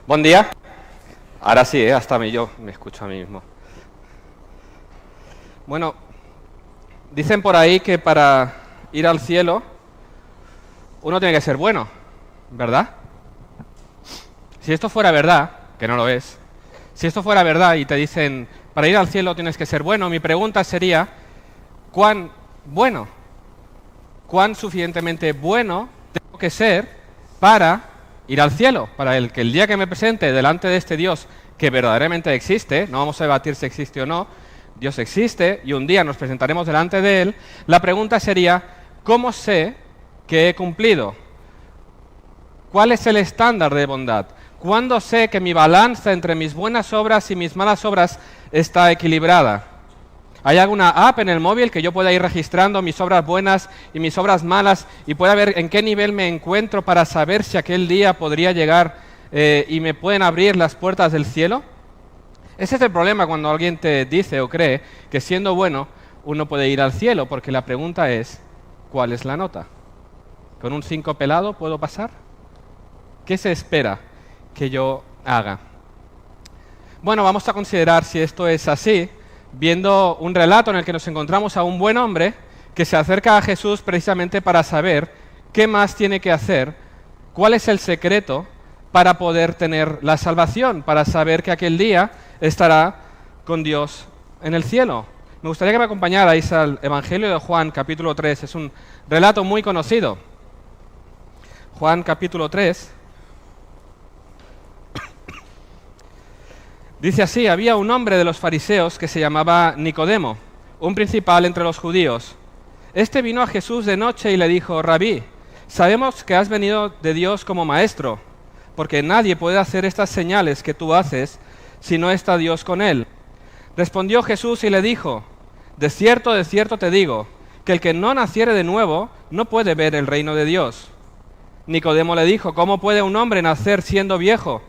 Buen día. Ahora sí, hasta yo me escucho a mí mismo. Bueno, dicen por ahí que para ir al cielo uno tiene que ser bueno, ¿verdad? Si esto fuera verdad, que no lo es, si esto fuera verdad y te dicen, para ir al cielo tienes que ser bueno, mi pregunta sería, ¿cuán bueno? ¿Cuán suficientemente bueno tengo que ser para ir al cielo? Para que el día que me presente delante de este Dios que verdaderamente existe, no vamos a debatir si existe o no, Dios existe y un día nos presentaremos delante de Él, la pregunta sería, ¿cómo sé que he cumplido? ¿Cuál es el estándar de bondad? ¿Cuándo sé que mi balanza entre mis buenas obras y mis malas obras está equilibrada? ¿Hay alguna app en el móvil que yo pueda ir registrando mis obras buenas y mis obras malas y pueda ver en qué nivel me encuentro para saber si aquel día podría llegar y me pueden abrir las puertas del cielo? Ese es el problema cuando alguien te dice o cree que siendo bueno uno puede ir al cielo, porque la pregunta es, ¿cuál es la nota? ¿Con un 5 pelado puedo pasar? ¿Qué se espera que yo haga? Bueno, vamos a considerar si esto es así, viendo un relato en el que nos encontramos a un buen hombre que se acerca a Jesús precisamente para saber qué más tiene que hacer, cuál es el secreto para poder tener la salvación, para saber que aquel día estará con Dios en el cielo. Me gustaría que me acompañarais al Evangelio de Juan, capítulo 3. Es un relato muy conocido. Juan, capítulo 3. Dice así, había un hombre de los fariseos que se llamaba Nicodemo, un principal entre los judíos. Este vino a Jesús de noche y le dijo, Rabí, sabemos que has venido de Dios como maestro, porque nadie puede hacer estas señales que tú haces si no está Dios con él. Respondió Jesús y le dijo, de cierto te digo, que el que no naciere de nuevo no puede ver el reino de Dios. Nicodemo le dijo, ¿cómo puede un hombre nacer siendo viejo?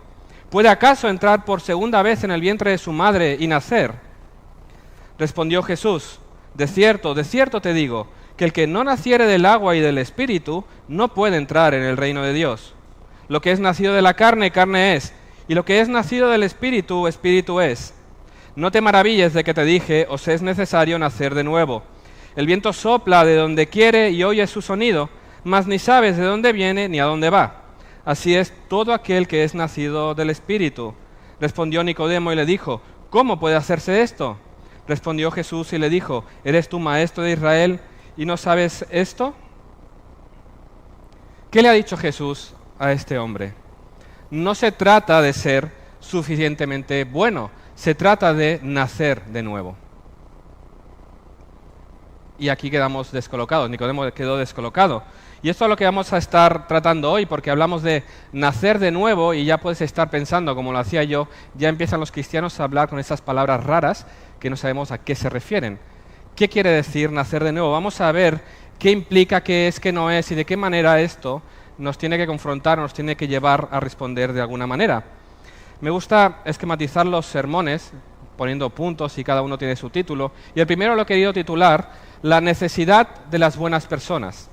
¿Puede acaso entrar por segunda vez en el vientre de su madre y nacer? Respondió Jesús, de cierto te digo, que el que no naciere del agua y del Espíritu no puede entrar en el reino de Dios. Lo que es nacido de la carne, carne es, y lo que es nacido del Espíritu, Espíritu es. No te maravilles de que te dije, os es necesario nacer de nuevo. El viento sopla de donde quiere y oyes su sonido, mas ni sabes de dónde viene ni a dónde va. Así es todo aquel que es nacido del Espíritu. Respondió Nicodemo y le dijo, ¿cómo puede hacerse esto? Respondió Jesús y le dijo, ¿eres tú maestro de Israel y no sabes esto? ¿Qué le ha dicho Jesús a este hombre? No se trata de ser suficientemente bueno, se trata de nacer de nuevo. Y aquí quedamos descolocados, Nicodemo quedó descolocado. Y esto es lo que vamos a estar tratando hoy, porque hablamos de nacer de nuevo y ya puedes estar pensando, como lo hacía yo, ya empiezan los cristianos a hablar con esas palabras raras que no sabemos a qué se refieren. ¿Qué quiere decir nacer de nuevo? Vamos a ver qué implica, qué es, qué no es y de qué manera esto nos tiene que confrontar, nos tiene que llevar a responder de alguna manera. Me gusta esquematizar los sermones poniendo puntos y cada uno tiene su título. Y el primero lo he querido titular, La necesidad de las buenas personas.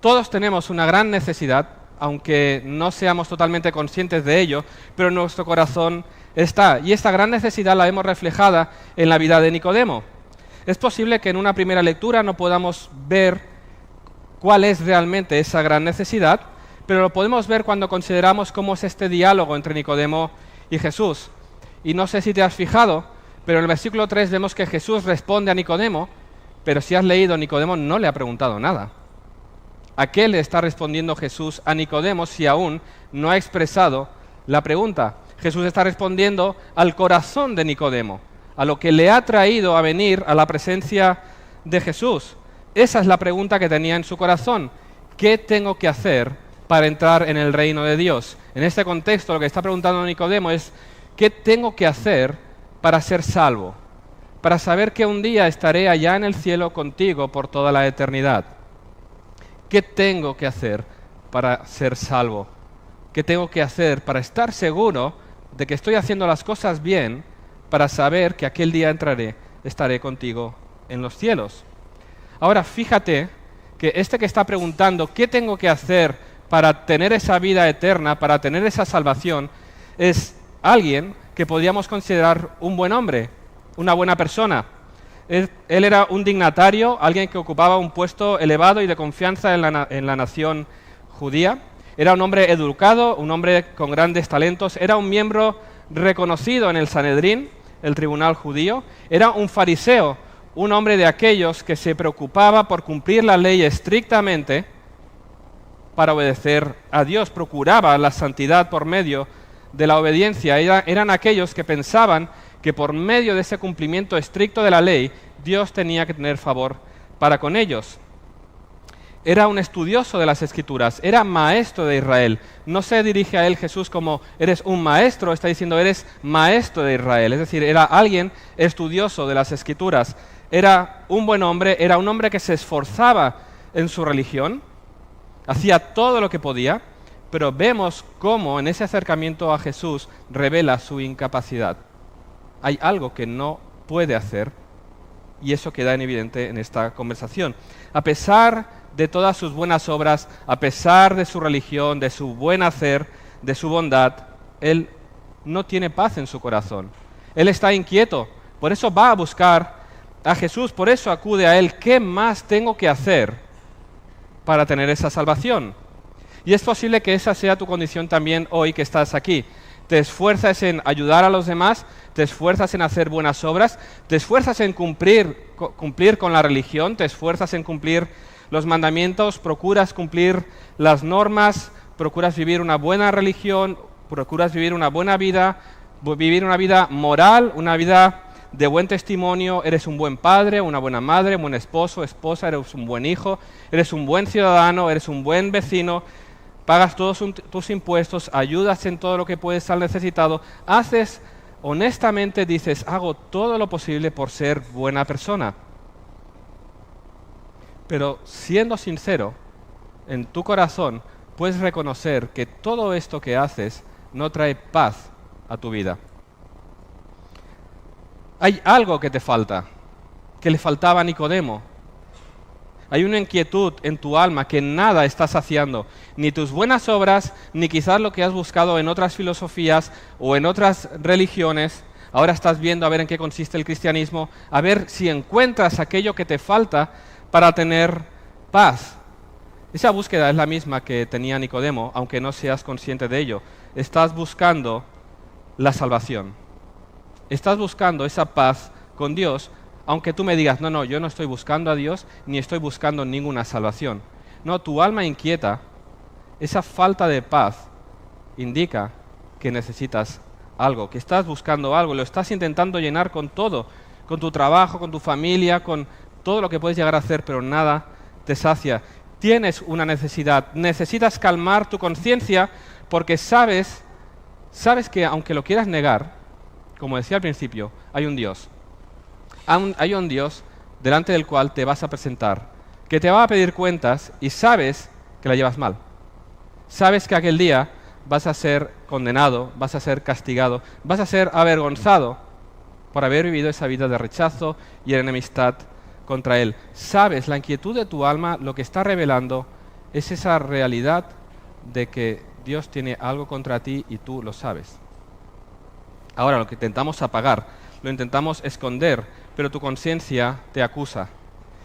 Todos tenemos una gran necesidad, aunque no seamos totalmente conscientes de ello, pero en nuestro corazón está. Y esta gran necesidad la vemos reflejada en la vida de Nicodemo. Es posible que en una primera lectura no podamos ver cuál es realmente esa gran necesidad, pero lo podemos ver cuando consideramos cómo es este diálogo entre Nicodemo y Jesús. Y no sé si te has fijado, pero en el versículo 3 vemos que Jesús responde a Nicodemo, pero si has leído, Nicodemo no le ha preguntado nada. ¿A qué le está respondiendo Jesús a Nicodemo si aún no ha expresado la pregunta? Jesús está respondiendo al corazón de Nicodemo, a lo que le ha traído a venir a la presencia de Jesús. Esa es la pregunta que tenía en su corazón. ¿Qué tengo que hacer para entrar en el reino de Dios? En este contexto lo que está preguntando Nicodemo es ¿qué tengo que hacer para ser salvo? Para saber que un día estaré allá en el cielo contigo por toda la eternidad. ¿Qué tengo que hacer para ser salvo? ¿Qué tengo que hacer para estar seguro de que estoy haciendo las cosas bien, para saber que aquel día estaré contigo en los cielos? Ahora, fíjate que este que está preguntando, ¿qué tengo que hacer para tener esa vida eterna, para tener esa salvación, es alguien que podríamos considerar un buen hombre, una buena persona. Él era un dignatario, alguien que ocupaba un puesto elevado y de confianza en la nación judía. Era un hombre educado, un hombre con grandes talentos, era un miembro reconocido en el Sanedrín, el tribunal judío. Era un fariseo, un hombre de aquellos que se preocupaba por cumplir la ley estrictamente para obedecer a Dios, procuraba la santidad por medio de la obediencia. Eran aquellos que pensaban que por medio de ese cumplimiento estricto de la ley, Dios tenía que tener favor para con ellos. Era un estudioso de las Escrituras, era maestro de Israel. No se dirige a él Jesús como eres un maestro, está diciendo eres maestro de Israel. Es decir, era alguien estudioso de las Escrituras. Era un buen hombre, era un hombre que se esforzaba en su religión, hacía todo lo que podía, pero vemos cómo en ese acercamiento a Jesús revela su incapacidad. Hay algo que no puede hacer y eso queda en evidente en esta conversación. A pesar de todas sus buenas obras, a pesar de su religión, de su buen hacer, de su bondad, él no tiene paz en su corazón. Él está inquieto, por eso va a buscar a Jesús, por eso acude a él. ¿Qué más tengo que hacer para tener esa salvación? Y es posible que esa sea tu condición también hoy que estás aquí. Te esfuerzas en ayudar a los demás, te esfuerzas en hacer buenas obras, te esfuerzas en cumplir con la religión, te esfuerzas en cumplir los mandamientos, procuras cumplir las normas, procuras vivir una buena religión, procuras vivir una buena vida, vivir una vida moral, una vida de buen testimonio. Eres un buen padre, una buena madre, un buen esposo, esposa, eres un buen hijo, eres un buen ciudadano, eres un buen vecino, pagas todos tus impuestos, ayudas en todo lo que puedes estar necesitado, haces, honestamente dices, hago todo lo posible por ser buena persona. Pero siendo sincero, en tu corazón puedes reconocer que todo esto que haces no trae paz a tu vida. Hay algo que te falta, que le faltaba a Nicodemo. Hay una inquietud en tu alma que nada está saciando, ni tus buenas obras, ni quizás lo que has buscado en otras filosofías o en otras religiones. Ahora estás viendo a ver en qué consiste el cristianismo, a ver si encuentras aquello que te falta para tener paz. Esa búsqueda es la misma que tenía Nicodemo, aunque no seas consciente de ello. Estás buscando la salvación. Estás buscando esa paz con Dios, aunque tú me digas, no, yo no estoy buscando a Dios, ni estoy buscando ninguna salvación. No, tu alma inquieta, esa falta de paz, indica que necesitas algo, que estás buscando algo, lo estás intentando llenar con todo, con tu trabajo, con tu familia, con todo lo que puedes llegar a hacer, pero nada te sacia. Tienes una necesidad, necesitas calmar tu conciencia porque sabes que aunque lo quieras negar, como decía al principio, hay un Dios. Hay un Dios delante del cual te vas a presentar, que te va a pedir cuentas y sabes que la llevas mal. Sabes que aquel día vas a ser condenado, vas a ser castigado, vas a ser avergonzado por haber vivido esa vida de rechazo y enemistad contra Él. Sabes, la inquietud de tu alma lo que está revelando es esa realidad de que Dios tiene algo contra ti y tú lo sabes. Ahora, lo que intentamos apagar, lo intentamos esconder, pero tu conciencia te acusa.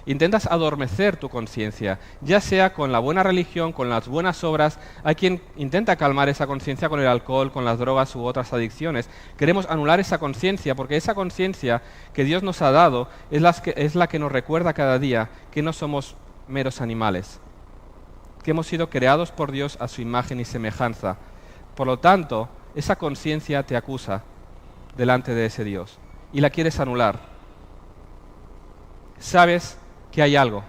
Intentas adormecer tu conciencia, ya sea con la buena religión, con las buenas obras. Hay quien intenta calmar esa conciencia con el alcohol, con las drogas u otras adicciones. Queremos anular esa conciencia, porque esa conciencia que Dios nos ha dado es la que nos recuerda cada día que no somos meros animales, que hemos sido creados por Dios a su imagen y semejanza. Por lo tanto, esa conciencia te acusa delante de ese Dios y la quieres anular. Sabes que hay algo.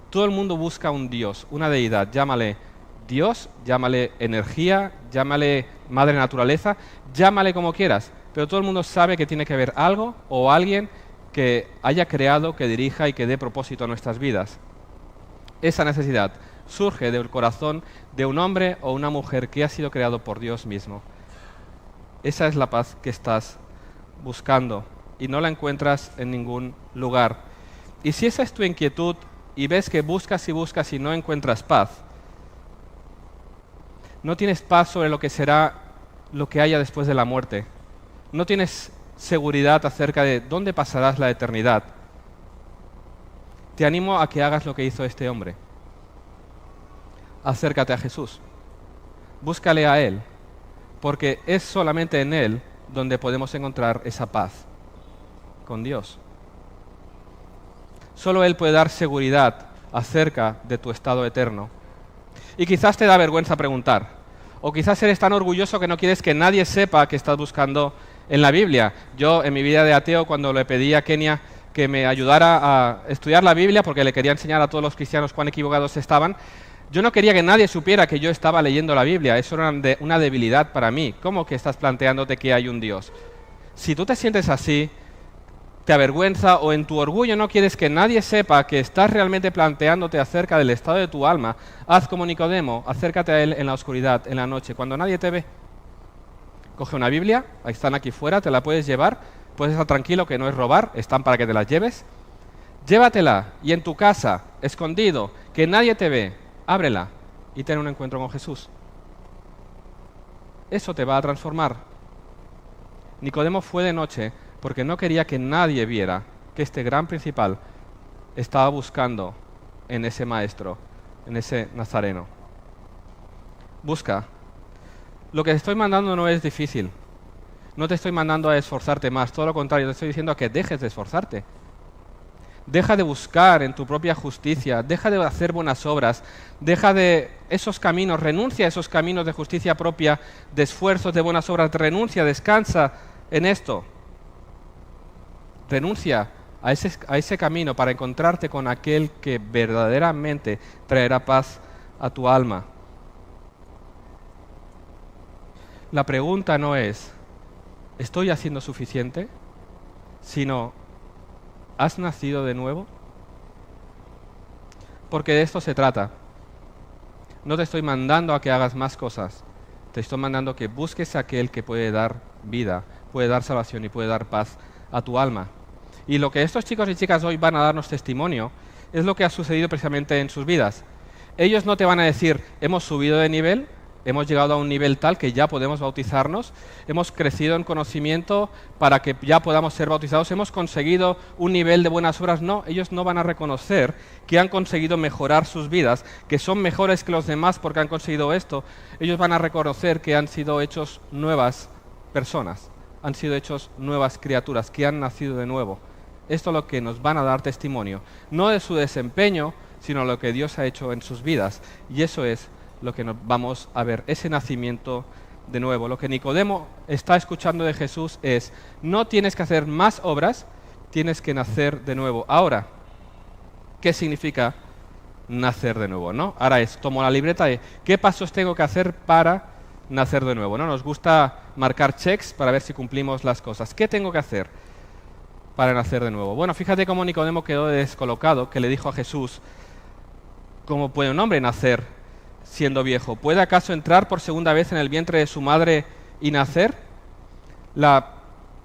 Todo el mundo busca un Dios, una deidad. Llámale Dios, llámale energía, llámale madre naturaleza, llámale como quieras. Pero todo el mundo sabe que tiene que haber algo o alguien que haya creado, que dirija y que dé propósito a nuestras vidas. Esa necesidad surge del corazón de un hombre o una mujer que ha sido creado por Dios mismo. Esa es la paz que estás buscando y no la encuentras en ningún lugar. Y si esa es tu inquietud y ves que buscas y buscas y no encuentras paz, No tienes paz sobre lo que será lo que haya después de la muerte. No tienes seguridad acerca de dónde pasarás la eternidad. Te animo a que hagas lo que hizo este hombre. Acércate a Jesús. Búscale a Él, porque es solamente en Él donde podemos encontrar esa paz con Dios. Solo Él puede dar seguridad acerca de tu estado eterno. Y quizás te da vergüenza preguntar, o quizás eres tan orgulloso que no quieres que nadie sepa que estás buscando en la Biblia. Yo, en mi vida de ateo, cuando le pedí a Kenia que me ayudara a estudiar la Biblia, porque le quería enseñar a todos los cristianos cuán equivocados estaban, yo no quería que nadie supiera que yo estaba leyendo la Biblia. Eso era una debilidad para mí. ¿Cómo que estás planteándote que hay un Dios? Si tú te sientes así, te avergüenza o en tu orgullo no quieres que nadie sepa que estás realmente planteándote acerca del estado de tu alma, haz como Nicodemo, acércate a Él en la oscuridad, en la noche, cuando nadie te ve. Coge una Biblia, ahí están aquí fuera, te la puedes llevar, puedes estar tranquilo que no es robar, están para que te las lleves. Llévatela y en tu casa, escondido, que nadie te ve, ábrela y ten un encuentro con Jesús. Eso te va a transformar. Nicodemo fue de noche porque no quería que nadie viera que este gran principal estaba buscando en ese maestro, en ese nazareno. Busca. Lo que te estoy mandando no es difícil. No te estoy mandando a esforzarte más, todo lo contrario, te estoy diciendo a que dejes de esforzarte. Deja de buscar en tu propia justicia, deja de hacer buenas obras, deja de esos caminos, renuncia a esos caminos de justicia propia, de esfuerzos, de buenas obras, renuncia, descansa en esto. Renuncia a ese camino para encontrarte con aquel que verdaderamente traerá paz a tu alma. La pregunta no es, ¿estoy haciendo suficiente? Sino, ¿has nacido de nuevo? Porque de esto se trata. No te estoy mandando a que hagas más cosas. Te estoy mandando a que busques a aquel que puede dar vida, puede dar salvación y puede dar paz a tu alma. Y lo que estos chicos y chicas hoy van a darnos testimonio es lo que ha sucedido precisamente en sus vidas. Ellos no te van a decir, hemos subido de nivel, hemos llegado a un nivel tal que ya podemos bautizarnos, hemos crecido en conocimiento para que ya podamos ser bautizados, hemos conseguido un nivel de buenas obras. No, ellos no van a reconocer que han conseguido mejorar sus vidas, que son mejores que los demás porque han conseguido esto. Ellos van a reconocer que han sido hechos nuevas personas, han sido hechos nuevas criaturas, que han nacido de nuevo. Esto es lo que nos van a dar testimonio, no de su desempeño, sino lo que Dios ha hecho en sus vidas. Y eso es lo que nos vamos a ver, ese nacimiento de nuevo. Lo que Nicodemo está escuchando de Jesús es, no tienes que hacer más obras, tienes que nacer de nuevo. Ahora, ¿qué significa nacer de nuevo? ¿No? Ahora tomo la libreta de qué pasos tengo que hacer para nacer de nuevo, ¿no? Nos gusta marcar checks para ver si cumplimos las cosas. ¿Qué tengo que hacer para nacer de nuevo? Bueno, fíjate cómo Nicodemo quedó descolocado, que le dijo a Jesús, ¿cómo puede un hombre nacer siendo viejo? ¿Puede acaso entrar por segunda vez en el vientre de su madre y nacer? La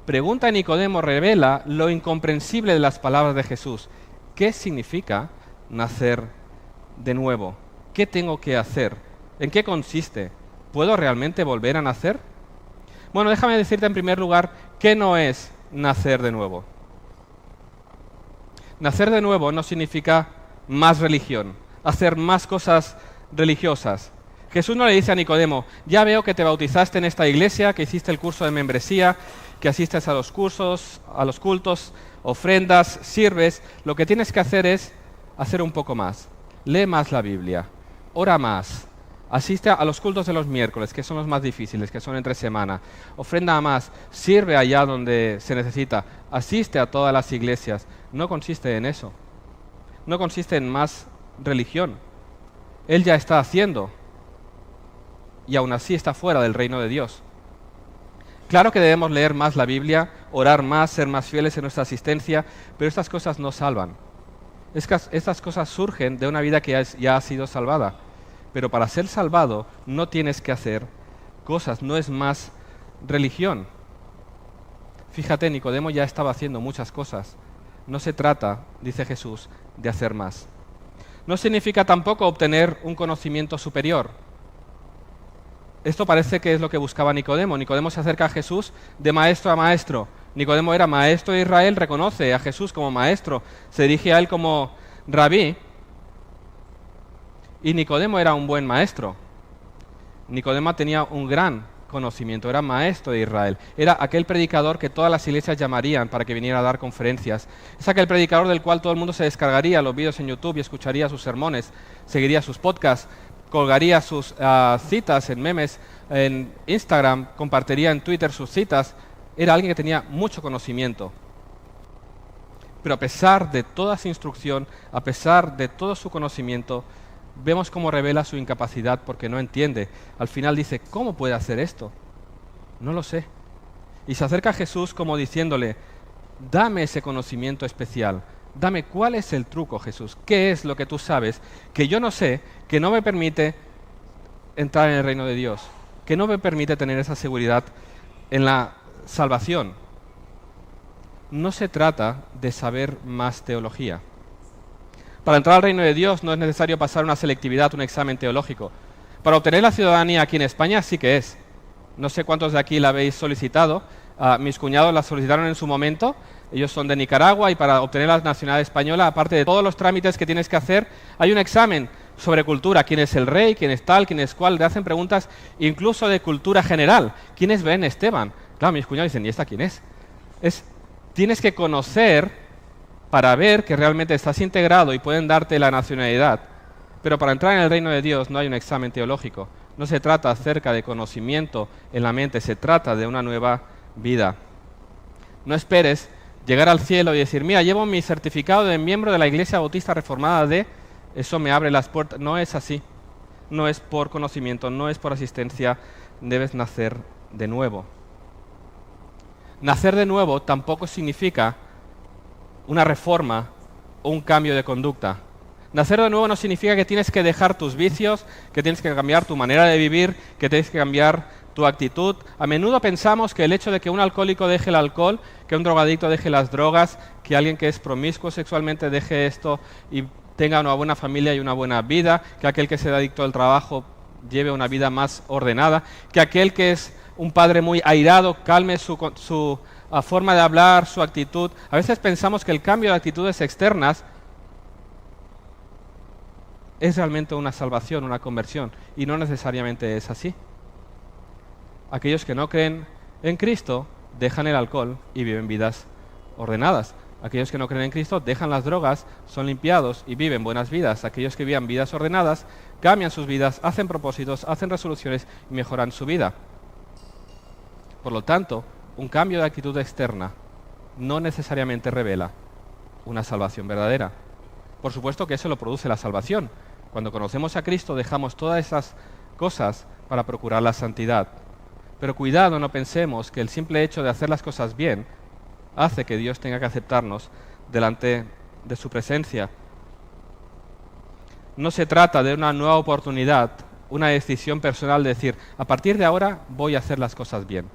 pregunta de Nicodemo revela lo incomprensible de las palabras de Jesús. ¿Qué significa nacer de nuevo? ¿Qué tengo que hacer? ¿En qué consiste? ¿Puedo realmente volver a nacer? Bueno, déjame decirte en primer lugar qué no es nacer de nuevo. Nacer de nuevo no significa más religión, hacer más cosas religiosas. Jesús no le dice a Nicodemo, ya veo que te bautizaste en esta iglesia, que hiciste el curso de membresía, que asistes a los cursos, a los cultos, ofrendas, sirves. Lo que tienes que hacer es hacer un poco más. Lee más la Biblia, ora más, asiste a los cultos de los miércoles, que son los más difíciles, que son entre semana. Ofrenda más, sirve allá donde se necesita, asiste a todas las iglesias. No consiste en eso. No consiste en más religión. Él ya está haciendo y aún así está fuera del reino de Dios. Claro que debemos leer más la Biblia, orar más, ser más fieles en nuestra asistencia, pero estas cosas no salvan. Estas cosas surgen de una vida que ya ha sido salvada. Pero para ser salvado no tienes que hacer cosas, no es más religión. Fíjate, Nicodemo ya estaba haciendo muchas cosas. No se trata, dice Jesús, de hacer más. No significa tampoco obtener un conocimiento superior. Esto parece que es lo que buscaba Nicodemo. Nicodemo se acerca a Jesús de maestro a maestro. Nicodemo era maestro de Israel, reconoce a Jesús como maestro, se dirige a él como rabí. Y Nicodemo era un buen maestro. Nicodemo tenía un gran conocimiento, era maestro de Israel. Era aquel predicador que todas las iglesias llamarían para que viniera a dar conferencias. Es aquel predicador del cual todo el mundo se descargaría los vídeos en YouTube y escucharía sus sermones, seguiría sus podcasts, colgaría sus citas en memes en Instagram, compartiría en Twitter sus citas. Era alguien que tenía mucho conocimiento. Pero a pesar de toda su instrucción, a pesar de todo su conocimiento, vemos cómo revela su incapacidad porque no entiende. Al final dice, ¿cómo puede hacer esto? No lo sé. Y se acerca a Jesús como diciéndole, dame ese conocimiento especial. Dame cuál es el truco, Jesús. ¿Qué es lo que tú sabes que yo no sé, que no me permite entrar en el reino de Dios? Que no me permite tener esa seguridad en la salvación. No se trata de saber más teología. Para entrar al reino de Dios no es necesario pasar una selectividad, un examen teológico. Para obtener la ciudadanía aquí en España sí que es. No sé cuántos de aquí la habéis solicitado. Mis cuñados la solicitaron en su momento. Ellos son de Nicaragua y para obtener la nacionalidad española, aparte de todos los trámites que tienes que hacer, hay un examen sobre cultura. ¿Quién es el rey? ¿Quién es tal? ¿Quién es cuál? Le hacen preguntas incluso de cultura general. ¿Quién es Ben Esteban? Claro, mis cuñados dicen, ¿y esta quién es? Tienes que conocer para ver que realmente estás integrado y pueden darte la nacionalidad. Pero para entrar en el reino de Dios no hay un examen teológico. No se trata acerca de conocimiento en la mente, se trata de una nueva vida. No esperes llegar al cielo y decir, mira, llevo mi certificado de miembro de la Iglesia Bautista Reformada de... Eso me abre las puertas. No es así. No es por conocimiento, no es por asistencia. Debes nacer de nuevo. Nacer de nuevo tampoco significa una reforma o un cambio de conducta. Nacer de nuevo no significa que tienes que dejar tus vicios, que tienes que cambiar tu manera de vivir, que tienes que cambiar tu actitud. A menudo pensamos que el hecho de que un alcohólico deje el alcohol, que un drogadicto deje las drogas, que alguien que es promiscuo sexualmente deje esto y tenga una buena familia y una buena vida, que aquel que sea adicto al trabajo lleve una vida más ordenada, que aquel que es un padre muy airado calme su forma de hablar, su actitud. A veces pensamos que el cambio de actitudes externas es realmente una salvación, una conversión, y no necesariamente es así. Aquellos que no creen en Cristo dejan el alcohol y viven vidas ordenadas. Aquellos que no creen en Cristo dejan las drogas, son limpiados y viven buenas vidas. Aquellos que vivan vidas ordenadas cambian sus vidas, hacen propósitos, hacen resoluciones y mejoran su vida. Por lo tanto, un cambio de actitud externa no necesariamente revela una salvación verdadera. Por supuesto que eso lo produce la salvación. Cuando conocemos a Cristo dejamos todas esas cosas para procurar la santidad. Pero cuidado, no pensemos que el simple hecho de hacer las cosas bien hace que Dios tenga que aceptarnos delante de su presencia. No se trata de una nueva oportunidad, una decisión personal de decir, a partir de ahora voy a hacer las cosas bien.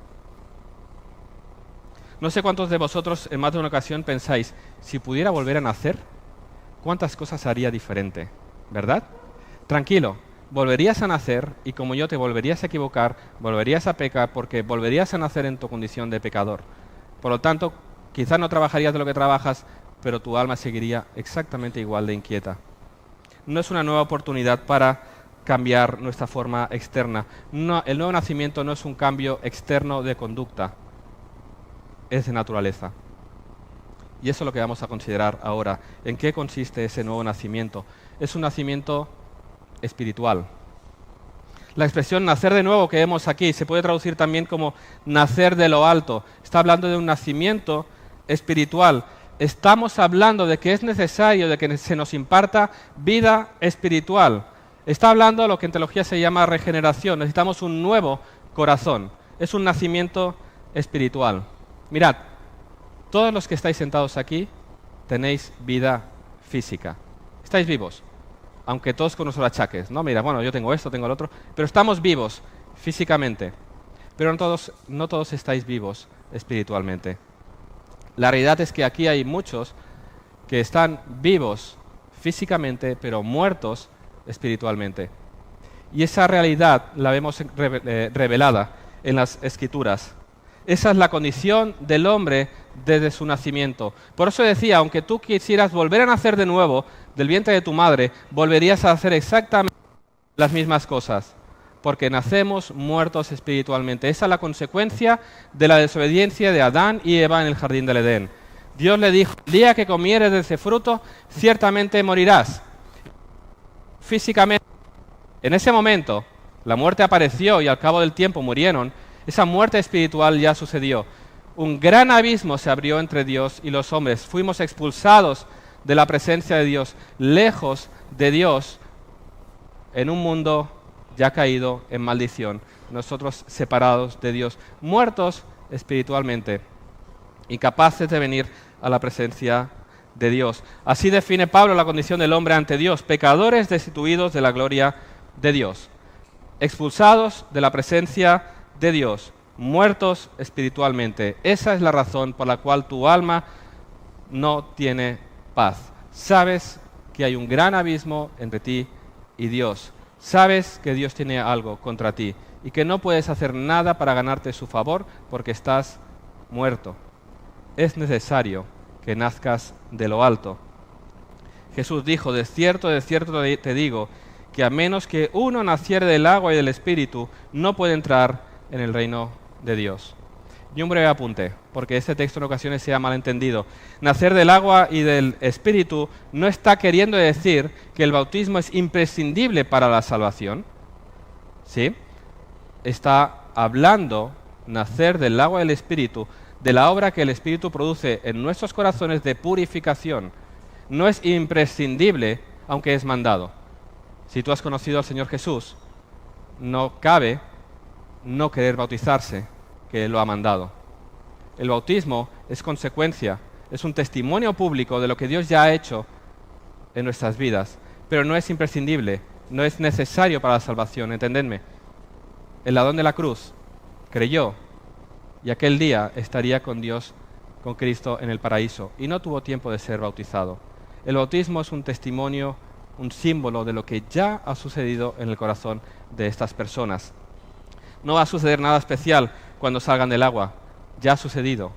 No sé cuántos de vosotros en más de una ocasión pensáis, si pudiera volver a nacer, ¿cuántas cosas haría diferente? ¿Verdad? Tranquilo, volverías a nacer y como yo te volverías a equivocar, volverías a pecar porque volverías a nacer en tu condición de pecador. Por lo tanto, quizás no trabajarías de lo que trabajas, pero tu alma seguiría exactamente igual de inquieta. No es una nueva oportunidad para cambiar nuestra forma externa. No, el nuevo nacimiento no es un cambio externo de conducta, es de naturaleza. Y eso es lo que vamos a considerar ahora. ¿En qué consiste ese nuevo nacimiento? Es un nacimiento espiritual. La expresión nacer de nuevo que vemos aquí se puede traducir también como nacer de lo alto. Está hablando de un nacimiento espiritual. Estamos hablando de que es necesario de que se nos imparta vida espiritual. Está hablando de lo que en teología se llama regeneración. Necesitamos un nuevo corazón. Es un nacimiento espiritual. Mirad, todos los que estáis sentados aquí tenéis vida física. Estáis vivos, aunque todos con nuestros achaques, ¿no? Mira, bueno, yo tengo esto, tengo el otro, pero estamos vivos físicamente. Pero no todos estáis vivos espiritualmente. La realidad es que aquí hay muchos que están vivos físicamente, pero muertos espiritualmente. Y esa realidad la vemos revelada en las Escrituras. Esa es la condición del hombre desde su nacimiento. Por eso decía, aunque tú quisieras volver a nacer de nuevo del vientre de tu madre, volverías a hacer exactamente las mismas cosas, porque nacemos muertos espiritualmente. Esa es la consecuencia de la desobediencia de Adán y Eva en el jardín del Edén. Dios le dijo, el día que comieres de ese fruto, ciertamente morirás. Físicamente, en ese momento, la muerte apareció y al cabo del tiempo murieron. Esa muerte espiritual ya sucedió. Un gran abismo se abrió entre Dios y los hombres. Fuimos expulsados de la presencia de Dios, lejos de Dios, en un mundo ya caído en maldición. Nosotros separados de Dios, muertos espiritualmente, incapaces de venir a la presencia de Dios. Así define Pablo la condición del hombre ante Dios: pecadores destituidos de la gloria de Dios, expulsados de la presencia de Dios, muertos espiritualmente. Esa es la razón por la cual tu alma no tiene paz. Sabes que hay un gran abismo entre ti y Dios. Sabes que Dios tiene algo contra ti y que no puedes hacer nada para ganarte su favor porque estás muerto. Es necesario que nazcas de lo alto. Jesús dijo, de cierto te digo, que a menos que uno naciere del agua y del Espíritu, no puede entrar en el reino de Dios. Y un breve apunte, porque este texto en ocasiones se ha malentendido. Nacer del agua y del Espíritu no está queriendo decir que el bautismo es imprescindible para la salvación. ¿Sí? Está hablando, nacer del agua y del Espíritu, de la obra que el Espíritu produce en nuestros corazones de purificación. No es imprescindible, aunque es mandado. Si tú has conocido al Señor Jesús, no cabe no querer bautizarse, que Él lo ha mandado. El bautismo es consecuencia, es un testimonio público de lo que Dios ya ha hecho en nuestras vidas, pero no es imprescindible, no es necesario para la salvación, entendedme. El ladrón de la cruz creyó y aquel día estaría con Dios, con Cristo en el paraíso, y no tuvo tiempo de ser bautizado. El bautismo es un testimonio, un símbolo de lo que ya ha sucedido en el corazón de estas personas. No va a suceder nada especial cuando salgan del agua, ya ha sucedido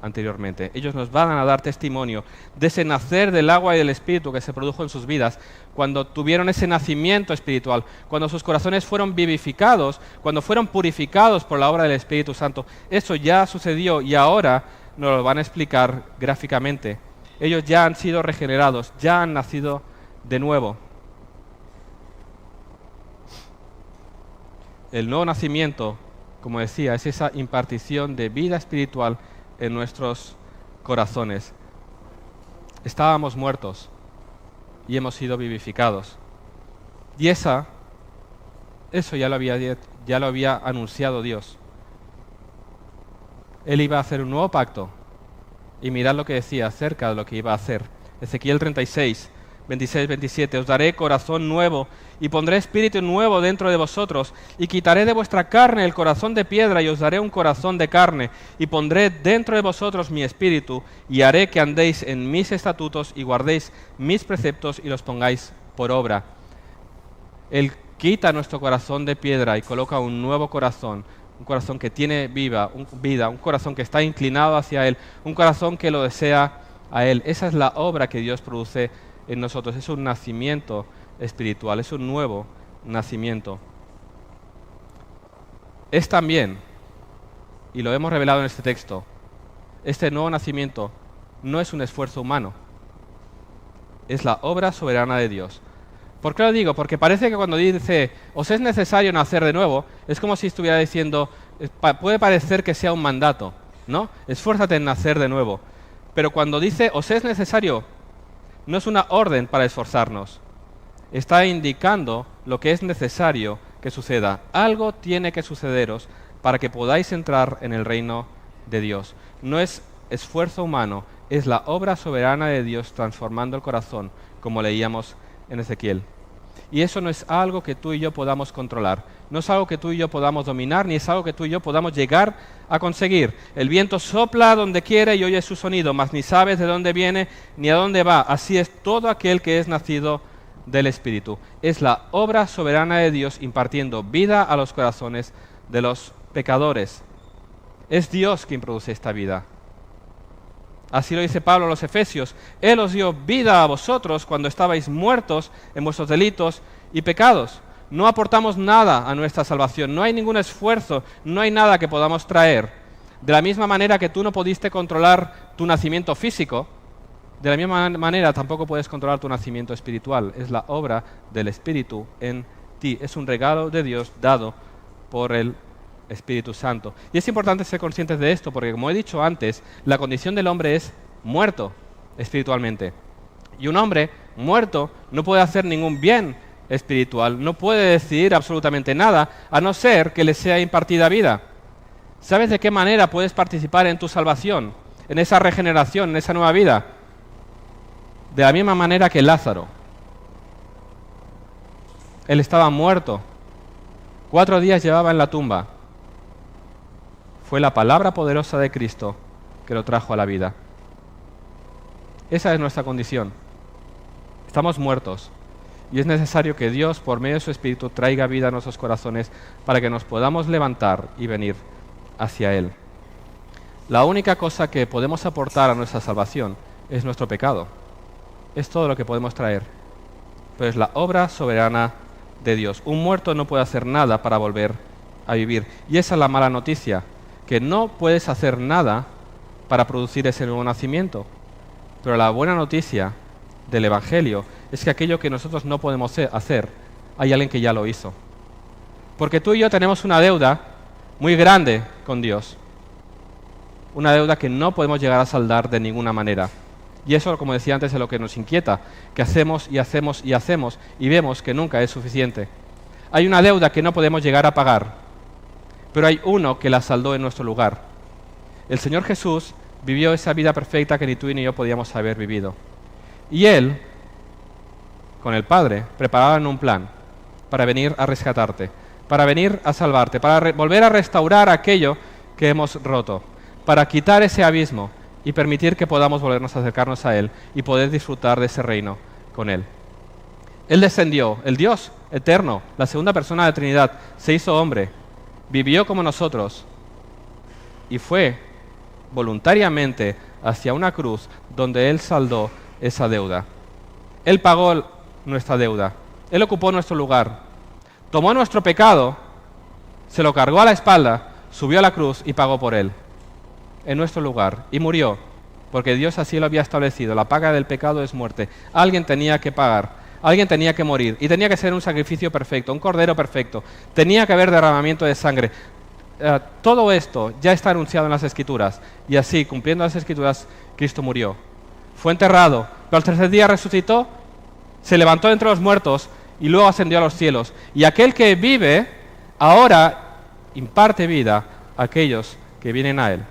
anteriormente. Ellos nos van a dar testimonio de ese nacer del agua y del Espíritu que se produjo en sus vidas, cuando tuvieron ese nacimiento espiritual, cuando sus corazones fueron vivificados, cuando fueron purificados por la obra del Espíritu Santo. Eso ya sucedió y ahora nos lo van a explicar gráficamente. Ellos ya han sido regenerados, ya han nacido de nuevo. El nuevo nacimiento, como decía, es esa impartición de vida espiritual en nuestros corazones. Estábamos muertos y hemos sido vivificados. Y eso ya lo había anunciado Dios. Él iba a hacer un nuevo pacto y mirad lo que decía acerca de lo que iba a hacer. Ezequiel 36, 26, 27, os daré corazón nuevo y pondré espíritu nuevo dentro de vosotros y quitaré de vuestra carne el corazón de piedra y os daré un corazón de carne y pondré dentro de vosotros mi espíritu y haré que andéis en mis estatutos y guardéis mis preceptos y los pongáis por obra. Él quita nuestro corazón de piedra y coloca un nuevo corazón, un corazón que tiene vida, un corazón que está inclinado hacia Él, un corazón que lo desea a Él. Esa es la obra que Dios produce en nosotros. Es un nacimiento espiritual, es un nuevo nacimiento. Es también, y lo hemos revelado en este texto, este nuevo nacimiento no es un esfuerzo humano, es la obra soberana de Dios. ¿Por qué lo digo? Porque parece que cuando dice, os es necesario nacer de nuevo, es como si estuviera diciendo, puede parecer que sea un mandato, ¿no? Esfuérzate en nacer de nuevo. Pero cuando dice, os es necesario, no es una orden para esforzarnos. Está indicando lo que es necesario que suceda. Algo tiene que sucederos para que podáis entrar en el reino de Dios. No es esfuerzo humano, es la obra soberana de Dios transformando el corazón, como leíamos en Ezequiel. Y eso no es algo que tú y yo podamos controlar. No es algo que tú y yo podamos dominar, ni es algo que tú y yo podamos llegar a conseguir. El viento sopla donde quiere y oye su sonido, mas ni sabes de dónde viene ni a dónde va. Así es todo aquel que es nacido del Espíritu. Es la obra soberana de Dios impartiendo vida a los corazones de los pecadores. Es Dios quien produce esta vida. Así lo dice Pablo a los Efesios. Él os dio vida a vosotros cuando estabais muertos en vuestros delitos y pecados. No aportamos nada a nuestra salvación, no hay ningún esfuerzo, no hay nada que podamos traer. De la misma manera que tú no pudiste controlar tu nacimiento físico, de la misma manera tampoco puedes controlar tu nacimiento espiritual. Es la obra del Espíritu en ti. Es un regalo de Dios dado por el Espíritu Santo. Y es importante ser conscientes de esto, porque como he dicho antes, la condición del hombre es muerto espiritualmente. Y un hombre muerto no puede hacer ningún bien espiritual, no puede decidir absolutamente nada, a no ser que le sea impartida vida. ¿Sabes de qué manera puedes participar en tu salvación, en esa regeneración, en esa nueva vida? De la misma manera que Lázaro. Él estaba muerto. 4 días llevaba en la tumba. Fue la palabra poderosa de Cristo que lo trajo a la vida. Esa es nuestra condición. Estamos muertos. Y es necesario que Dios, por medio de su Espíritu, traiga vida a nuestros corazones para que nos podamos levantar y venir hacia Él. La única cosa que podemos aportar a nuestra salvación es nuestro pecado. Es todo lo que podemos traer. Pero es la obra soberana de Dios. Un muerto no puede hacer nada para volver a vivir. Y esa es la mala noticia, que no puedes hacer nada para producir ese nuevo nacimiento. Pero la buena noticia del Evangelio es que aquello que nosotros no podemos hacer, hay alguien que ya lo hizo. Porque tú y yo tenemos una deuda muy grande con Dios. Una deuda que no podemos llegar a saldar de ninguna manera. Y eso, como decía antes, es lo que nos inquieta, que hacemos y hacemos y hacemos y vemos que nunca es suficiente. Hay una deuda que no podemos llegar a pagar, pero hay uno que la saldó en nuestro lugar. El Señor Jesús vivió esa vida perfecta que ni tú ni yo podíamos haber vivido. Y Él, con el Padre, preparaban un plan para venir a rescatarte, para venir a salvarte, para volver a restaurar aquello que hemos roto, para quitar ese abismo y permitir que podamos volvernos a acercarnos a Él y poder disfrutar de ese reino con Él. Él descendió, el Dios eterno, la segunda persona de la Trinidad, se hizo hombre, vivió como nosotros y fue voluntariamente hacia una cruz donde Él saldó esa deuda. Él pagó nuestra deuda, Él ocupó nuestro lugar, tomó nuestro pecado, se lo cargó a la espalda, subió a la cruz y pagó por él, en nuestro lugar, y murió, porque Dios así lo había establecido. La paga del pecado es muerte. Alguien tenía que pagar, alguien tenía que morir, y tenía que ser un sacrificio perfecto, un cordero perfecto. Tenía que haber derramamiento de sangre. Todo esto ya está anunciado en las Escrituras, y así, cumpliendo las Escrituras, Cristo murió. Fue enterrado, pero al tercer día resucitó, se levantó entre los muertos, y luego ascendió a los cielos. Y aquel que vive, ahora imparte vida a aquellos que vienen a Él.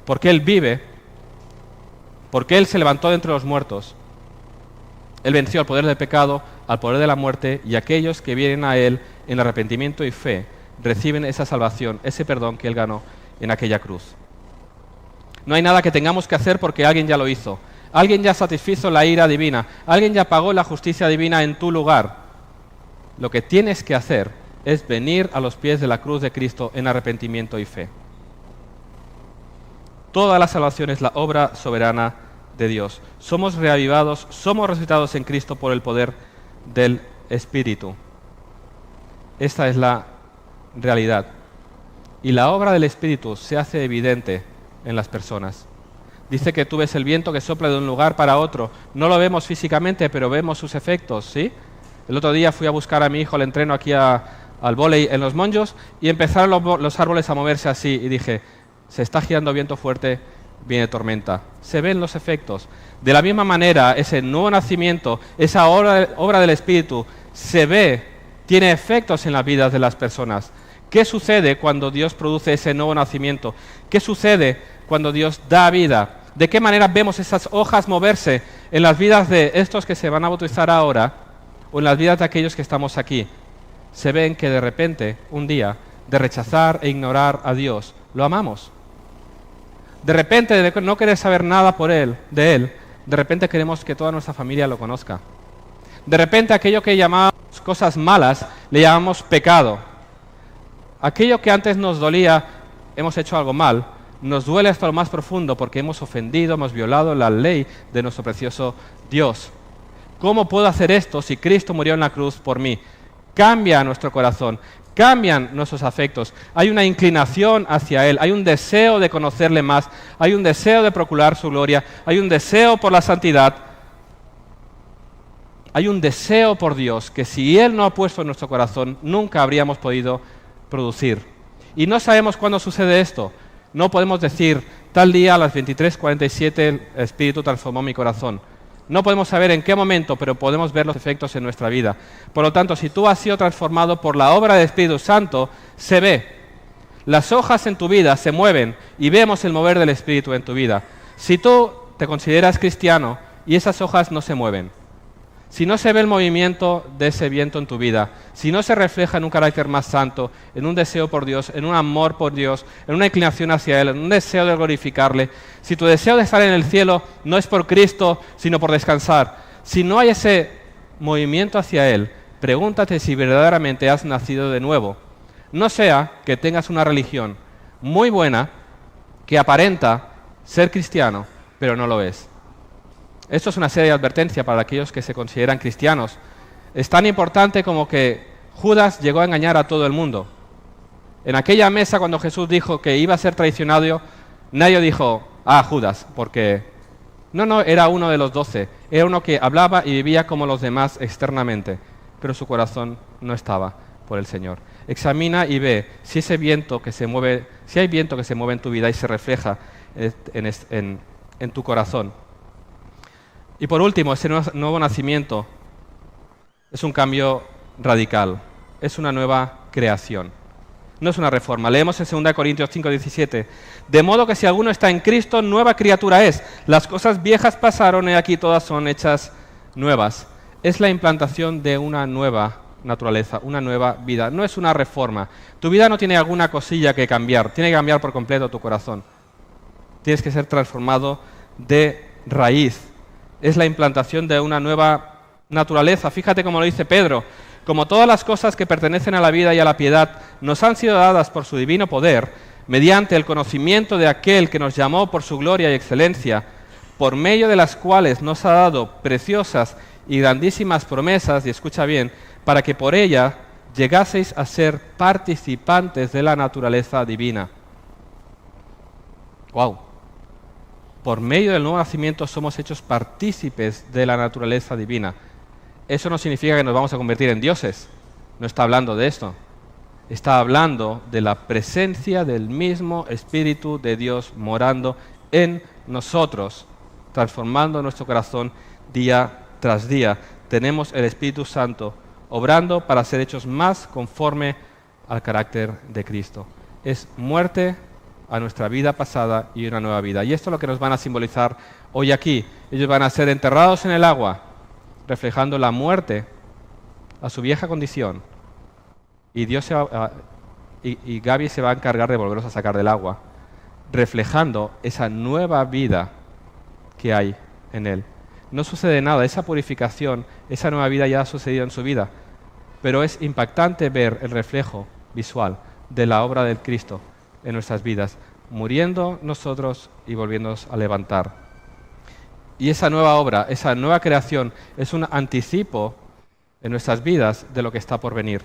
Porque Él vive, porque Él se levantó de entre los muertos. Él venció al poder del pecado, al poder de la muerte, y aquellos que vienen a Él en arrepentimiento y fe reciben esa salvación, ese perdón que Él ganó en aquella cruz. No hay nada que tengamos que hacer porque alguien ya lo hizo. Alguien ya satisfizo la ira divina. Alguien ya pagó la justicia divina en tu lugar. Lo que tienes que hacer es venir a los pies de la cruz de Cristo en arrepentimiento y fe. Toda la salvación es la obra soberana de Dios. Somos reavivados, somos resucitados en Cristo por el poder del Espíritu. Esta es la realidad. Y la obra del Espíritu se hace evidente en las personas. Dice que tú ves el viento que sopla de un lugar para otro. No lo vemos físicamente, pero vemos sus efectos, ¿sí? El otro día fui a buscar a mi hijo al entreno aquí al vóley en Los Monjos y empezaron los árboles a moverse así y dije, se está girando viento fuerte, viene tormenta. Se ven los efectos. De la misma manera, ese nuevo nacimiento, esa obra del Espíritu, se ve, tiene efectos en las vidas de las personas. ¿Qué sucede cuando Dios produce ese nuevo nacimiento? ¿Qué sucede cuando Dios da vida? ¿De qué manera vemos esas hojas moverse en las vidas de estos que se van a bautizar ahora o en las vidas de aquellos que estamos aquí? Se ven que de repente, un día, de rechazar e ignorar a Dios, lo amamos. De repente, de no querer saber nada de Él, de repente queremos que toda nuestra familia lo conozca. De repente aquello que llamábamos cosas malas, le llamamos pecado. Aquello que antes nos dolía, hemos hecho algo mal, nos duele hasta lo más profundo porque hemos ofendido, hemos violado la ley de nuestro precioso Dios. ¿Cómo puedo hacer esto si Cristo murió en la cruz por mí? Cambia nuestro corazón, cambian nuestros afectos, hay una inclinación hacia Él, hay un deseo de conocerle más, hay un deseo de procurar su gloria, hay un deseo por la santidad, hay un deseo por Dios que si Él no ha puesto en nuestro corazón, nunca habríamos podido producir. Y no sabemos cuándo sucede esto. No podemos decir, tal día a las 23:47 el Espíritu transformó mi corazón. No podemos saber en qué momento, pero podemos ver los efectos en nuestra vida. Por lo tanto, si tú has sido transformado por la obra del Espíritu Santo, se ve. Las hojas en tu vida se mueven y vemos el mover del Espíritu en tu vida. Si tú te consideras cristiano y esas hojas no se mueven, si no se ve el movimiento de ese viento en tu vida, si no se refleja en un carácter más santo, en un deseo por Dios, en un amor por Dios, en una inclinación hacia Él, en un deseo de glorificarle, si tu deseo de estar en el cielo no es por Cristo, sino por descansar, si no hay ese movimiento hacia Él, pregúntate si verdaderamente has nacido de nuevo. No sea que tengas una religión muy buena que aparenta ser cristiano, pero no lo es. Esto es una seria advertencia para aquellos que se consideran cristianos. Es tan importante como que Judas llegó a engañar a todo el mundo. En aquella mesa, cuando Jesús dijo que iba a ser traicionado, nadie dijo, Judas, porque no, era uno de los 12. Era uno que hablaba y vivía como los demás externamente, pero su corazón no estaba por el Señor. Examina y ve si ese viento que se mueve, si hay viento que se mueve en tu vida y se refleja en tu corazón. Y por último, ese nuevo nacimiento es un cambio radical, es una nueva creación, no es una reforma. Leemos en 2 Corintios 5:17, de modo que si alguno está en Cristo, nueva criatura es. Las cosas viejas pasaron y aquí todas son hechas nuevas. Es la implantación de una nueva naturaleza, una nueva vida, no es una reforma. Tu vida no tiene alguna cosilla que cambiar, tiene que cambiar por completo tu corazón. Tienes que ser transformado de raíz. Es la implantación de una nueva naturaleza. Fíjate cómo lo dice Pedro. Como todas las cosas que pertenecen a la vida y a la piedad nos han sido dadas por su divino poder, mediante el conocimiento de aquel que nos llamó por su gloria y excelencia, por medio de las cuales nos ha dado preciosas y grandísimas promesas, y escucha bien, para que por ella llegaseis a ser participantes de la naturaleza divina. ¡Wow! Por medio del nuevo nacimiento somos hechos partícipes de la naturaleza divina. Eso no significa que nos vamos a convertir en dioses. No está hablando de esto. Está hablando de la presencia del mismo Espíritu de Dios morando en nosotros, transformando nuestro corazón día tras día. Tenemos el Espíritu Santo obrando para ser hechos más conforme al carácter de Cristo. Es muerte a nuestra vida pasada y una nueva vida. Y esto es lo que nos van a simbolizar hoy aquí. Ellos van a ser enterrados en el agua, reflejando la muerte a su vieja condición. Y Gaby se va a encargar de volverlos a sacar del agua, reflejando esa nueva vida que hay en él. No sucede nada, esa purificación, esa nueva vida ya ha sucedido en su vida, pero es impactante ver el reflejo visual de la obra del Cristo en nuestras vidas, muriendo nosotros y volviéndonos a levantar. Y esa nueva obra, esa nueva creación, es un anticipo en nuestras vidas de lo que está por venir.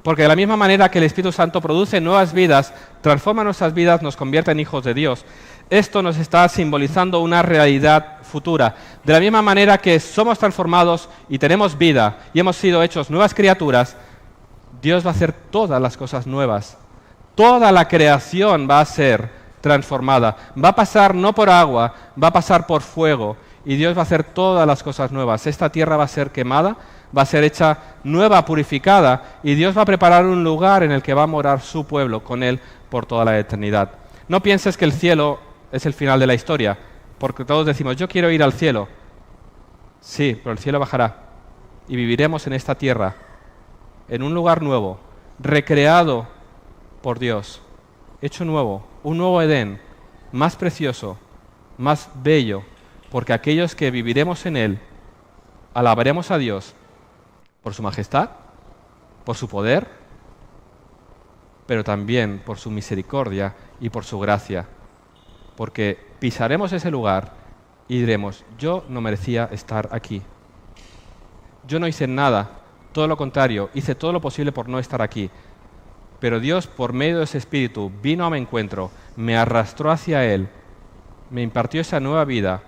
Porque de la misma manera que el Espíritu Santo produce nuevas vidas, transforma nuestras vidas, nos convierte en hijos de Dios, esto nos está simbolizando una realidad futura. De la misma manera que somos transformados y tenemos vida y hemos sido hechos nuevas criaturas, Dios va a hacer todas las cosas nuevas. Toda la creación va a ser transformada. Va a pasar no por agua, va a pasar por fuego. Y Dios va a hacer todas las cosas nuevas. Esta tierra va a ser quemada, va a ser hecha nueva, purificada. Y Dios va a preparar un lugar en el que va a morar su pueblo con Él por toda la eternidad. No pienses que el cielo es el final de la historia, porque todos decimos, yo quiero ir al cielo. Sí, pero el cielo bajará. Y viviremos en esta tierra, en un lugar nuevo, recreado por Dios, hecho nuevo, un nuevo Edén, más precioso, más bello, porque aquellos que viviremos en Él alabaremos a Dios por su majestad, por su poder, pero también por su misericordia y por su gracia. Porque pisaremos ese lugar y diremos, yo no merecía estar aquí. Yo no hice nada, todo lo contrario, hice todo lo posible por no estar aquí. Pero Dios, por medio de ese Espíritu, vino a mi encuentro, me arrastró hacia Él, me impartió esa nueva vida,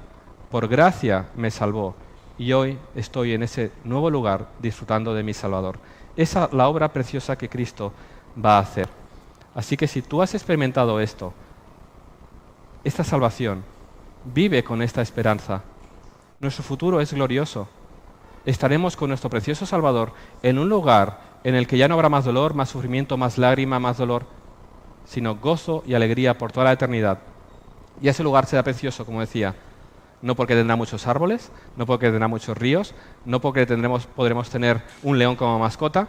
por gracia me salvó, y hoy estoy en ese nuevo lugar disfrutando de mi Salvador. Esa es la obra preciosa que Cristo va a hacer. Así que si tú has experimentado esto, esta salvación, vive con esta esperanza. Nuestro futuro es glorioso. Estaremos con nuestro precioso Salvador en un lugar en el que ya no habrá más dolor, más sufrimiento, más lágrima, más dolor, sino gozo y alegría por toda la eternidad. Y ese lugar será precioso, como decía, no porque tendrá muchos árboles, no porque tendrá muchos ríos, no porque podremos tener un león como mascota.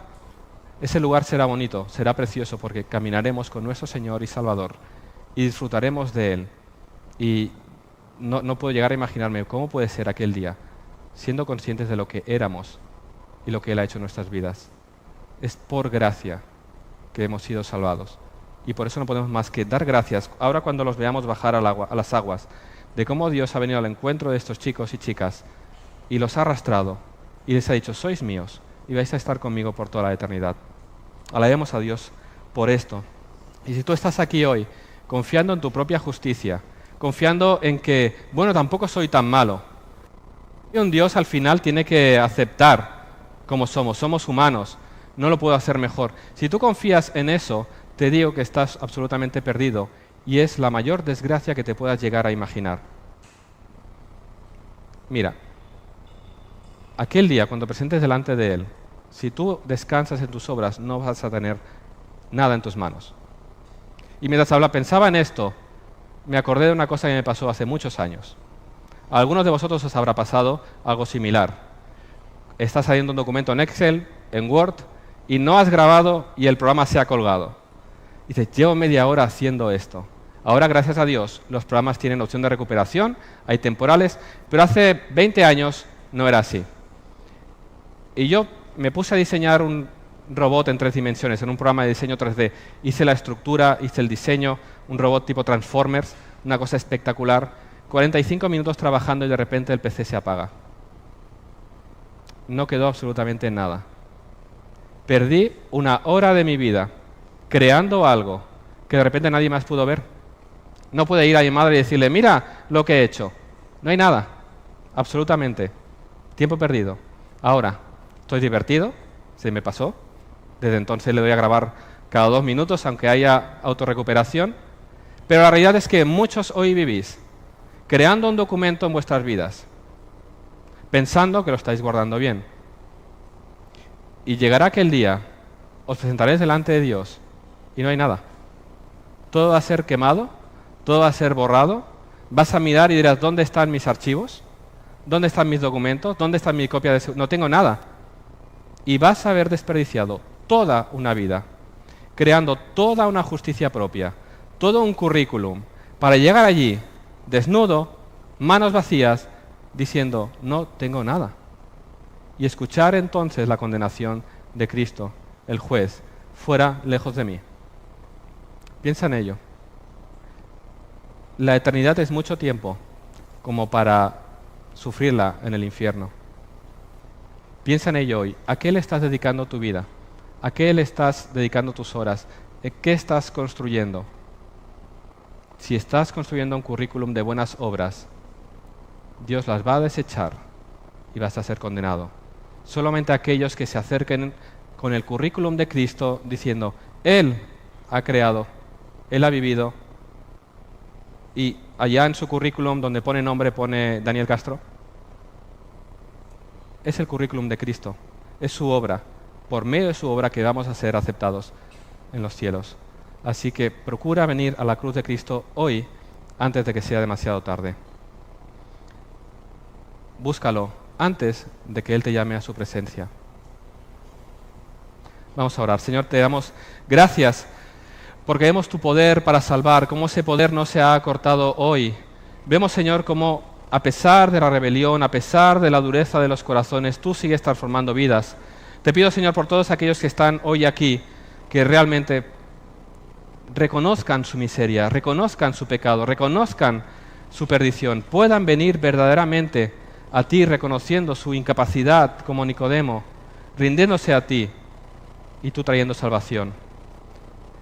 Ese lugar será bonito, será precioso porque caminaremos con nuestro Señor y Salvador y disfrutaremos de Él. Y no puedo llegar a imaginarme cómo puede ser aquel día, siendo conscientes de lo que éramos y lo que Él ha hecho en nuestras vidas. Es por gracia que hemos sido salvados. Y por eso no podemos más que dar gracias, ahora cuando los veamos bajar a las aguas, de cómo Dios ha venido al encuentro de estos chicos y chicas y los ha arrastrado y les ha dicho, sois míos y vais a estar conmigo por toda la eternidad. Alabemos a Dios por esto. Y si tú estás aquí hoy confiando en tu propia justicia, confiando en que, bueno, tampoco soy tan malo, y un Dios al final tiene que aceptar como somos humanos, no lo puedo hacer mejor. Si tú confías en eso, te digo que estás absolutamente perdido y es la mayor desgracia que te puedas llegar a imaginar. Mira, aquel día cuando presentes delante de Él, si tú descansas en tus obras, no vas a tener nada en tus manos. Y mientras pensaba en esto, me acordé de una cosa que me pasó hace muchos años. A algunos de vosotros os habrá pasado algo similar. Estás saliendo un documento en Excel, en Word, y no has grabado y el programa se ha colgado. Y dices, llevo media hora haciendo esto. Ahora, gracias a Dios, los programas tienen opción de recuperación, hay temporales, pero hace 20 años no era así. Y yo me puse a diseñar un robot en 3 dimensiones, en un programa de diseño 3D. Hice la estructura, hice el diseño, un robot tipo Transformers, una cosa espectacular. 45 minutos trabajando y de repente el PC se apaga. No quedó absolutamente nada. Perdí una hora de mi vida creando algo que de repente nadie más pudo ver. No pude ir a mi madre y decirle, mira lo que he hecho. No hay nada, absolutamente. Tiempo perdido. Ahora, estoy divertido, se me pasó. Desde entonces le doy a grabar cada 2 minutos, aunque haya autorrecuperación. Pero la realidad es que muchos hoy vivís creando un documento en vuestras vidas, pensando que lo estáis guardando bien. Y llegará aquel día, os presentaréis delante de Dios y no hay nada. Todo va a ser quemado, todo va a ser borrado. Vas a mirar y dirás, ¿dónde están mis archivos? ¿Dónde están mis documentos? ¿Dónde está mi copia de seguridad? No tengo nada. Y vas a haber desperdiciado toda una vida, creando toda una justicia propia, todo un currículum, para llegar allí, desnudo, manos vacías, diciendo, no tengo nada. Y escuchar entonces la condenación de Cristo, el juez, fuera lejos de mí. Piensa en ello. La eternidad es mucho tiempo como para sufrirla en el infierno. Piensa en ello hoy. ¿A qué le estás dedicando tu vida? ¿A qué le estás dedicando tus horas? ¿Qué estás construyendo? Si estás construyendo un currículum de buenas obras, Dios las va a desechar y vas a ser condenado. Solamente aquellos que se acerquen con el currículum de Cristo diciendo, Él ha creado, Él ha vivido, y allá en su currículum donde pone nombre pone Daniel Castro, es el currículum de Cristo, es su obra, por medio de su obra que vamos a ser aceptados en los cielos. Así que procura venir a la cruz de Cristo hoy, antes de que sea demasiado tarde. Búscalo antes de que Él te llame a su presencia. Vamos a orar. Señor, te damos gracias porque vemos tu poder para salvar, cómo ese poder no se ha cortado hoy. Vemos, Señor, cómo a pesar de la rebelión, a pesar de la dureza de los corazones, tú sigues transformando vidas. Te pido, Señor, por todos aquellos que están hoy aquí, que realmente reconozcan su miseria, reconozcan su pecado, reconozcan su perdición, puedan venir verdaderamente a ti reconociendo su incapacidad como Nicodemo, rindiéndose a ti y tú trayendo salvación.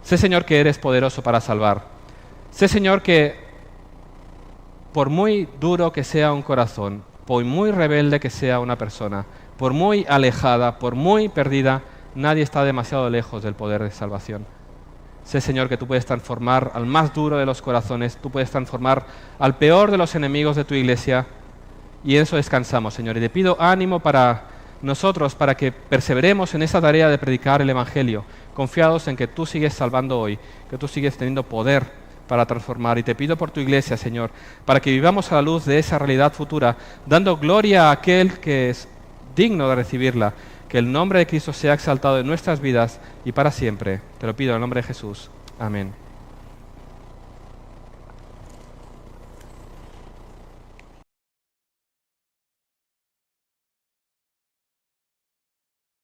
Sé, Señor, que eres poderoso para salvar. Sé, Señor, que por muy duro que sea un corazón, por muy rebelde que sea una persona, por muy alejada, por muy perdida, nadie está demasiado lejos del poder de salvación. Sé, Señor, que tú puedes transformar al más duro de los corazones, tú puedes transformar al peor de los enemigos de tu iglesia, y en eso descansamos, Señor. Y te pido ánimo para nosotros, para que perseveremos en esa tarea de predicar el Evangelio, confiados en que tú sigues salvando hoy, que tú sigues teniendo poder para transformar. Y te pido por tu iglesia, Señor, para que vivamos a la luz de esa realidad futura, dando gloria a aquel que es digno de recibirla. Que el nombre de Cristo sea exaltado en nuestras vidas y para siempre. Te lo pido en el nombre de Jesús. Amén.